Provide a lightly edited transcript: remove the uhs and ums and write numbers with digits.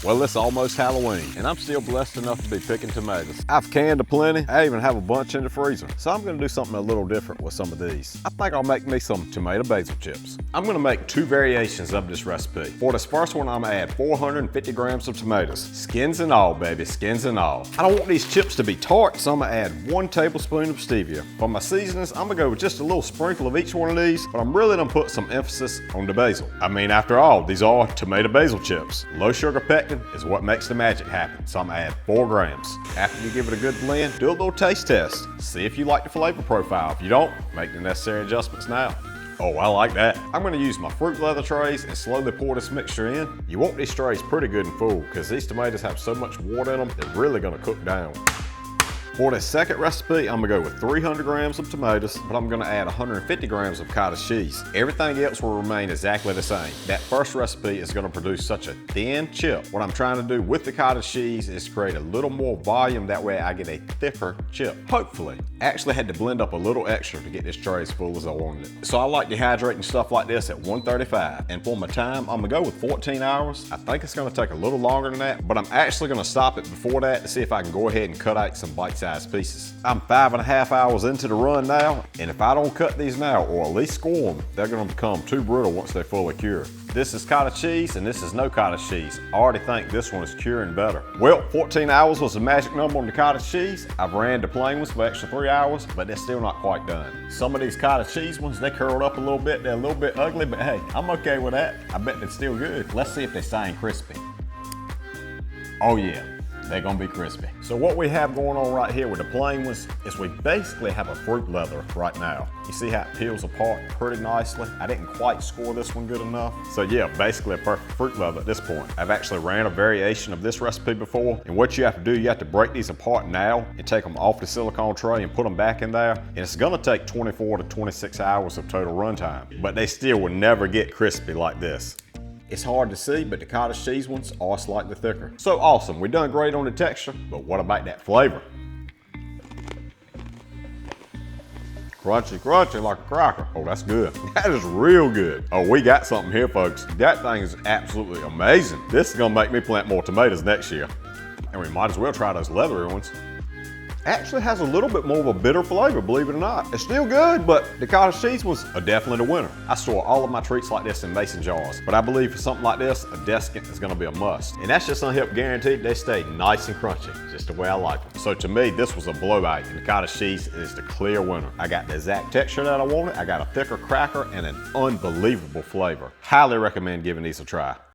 Well, it's almost Halloween, and I'm still blessed enough to be picking tomatoes. I've canned aplenty. I even have a bunch in the freezer. So I'm gonna do something a little different with some of these. I think I'll make me some tomato basil chips. I'm gonna make 2 variations of this recipe. For this first one, I'm gonna add 450 grams of tomatoes. Skins and all, baby, skins and all. I don't want these chips to be tart, so I'm gonna add 1 tablespoon of stevia. For my seasonings, I'm gonna go with just a little sprinkle of each one of these, but I'm really gonna put some emphasis on the basil. I mean, after all, these are tomato basil chips. Low sugar pectin is what makes the magic happen, so I'm gonna add 4 grams. After you give it a good blend, do a little taste test. See if you like the flavor profile. If you don't, make the necessary adjustments now. Oh, I like that. I'm gonna use my fruit leather trays and slowly pour this mixture in. You want these trays pretty good and full because these tomatoes have so much water in them, they're really gonna cook down. For this second recipe, I'm gonna go with 300 grams of tomatoes, but I'm gonna add 150 grams of cottage cheese. Everything else will remain exactly the same. That first recipe is gonna produce such a thin chip. What I'm trying to do with the cottage cheese is create a little more volume, that way I get a thicker chip, hopefully. I actually had to blend up a little extra to get this tray as full as I wanted it. So I like dehydrating stuff like this at 135, and for my time, I'm gonna go with 14 hours. I think it's gonna take a little longer than that, but I'm actually gonna stop it before that to see if I can go ahead and cut out some bite-sized pieces. I'm 5.5 hours into the run now, and if I don't cut these now, or at least score them, they're gonna become too brittle once they're fully cured. This is cottage cheese, and this is no cottage cheese. I already think this one is curing better. Well, 14 hours was the magic number on the cottage cheese. I've ran the plain ones for extra 3 hours, but they're still not quite done. Some of these cottage cheese ones, they curled up a little bit. They're a little bit ugly, but hey, I'm okay with that. I bet they're still good. Let's see if they stay crispy. Oh yeah. They're gonna be crispy. So what we have going on right here with the plain ones is we basically have a fruit leather right now. You see how it peels apart pretty nicely? I didn't quite score this one good enough. So yeah, basically a perfect fruit leather at this point. I've actually ran a variation of this recipe before, and what you have to do, you have to break these apart now and take them off the silicone tray and put them back in there. And it's gonna take 24 to 26 hours of total runtime, but they still will never get crispy like this. It's hard to see, but the cottage cheese ones are slightly thicker. So awesome, we done great on the texture, but what about that flavor? Crunchy, crunchy like a cracker. Oh, that's good. That is real good. Oh, we got something here, folks. That thing is absolutely amazing. This is gonna make me plant more tomatoes next year. And we might as well try those leathery ones. Actually has a little bit more of a bitter flavor, believe it or not. It's still good, but the cottage cheese ones are definitely the winner. I store all of my treats like this in mason jars, but I believe for something like this, a desiccant is gonna be a must. And that's just gonna help guarantee they stay nice and crunchy, just the way I like them. So to me, this was a blowout, and the cottage cheese is the clear winner. I got the exact texture that I wanted, I got a thicker cracker, and an unbelievable flavor. Highly recommend giving these a try.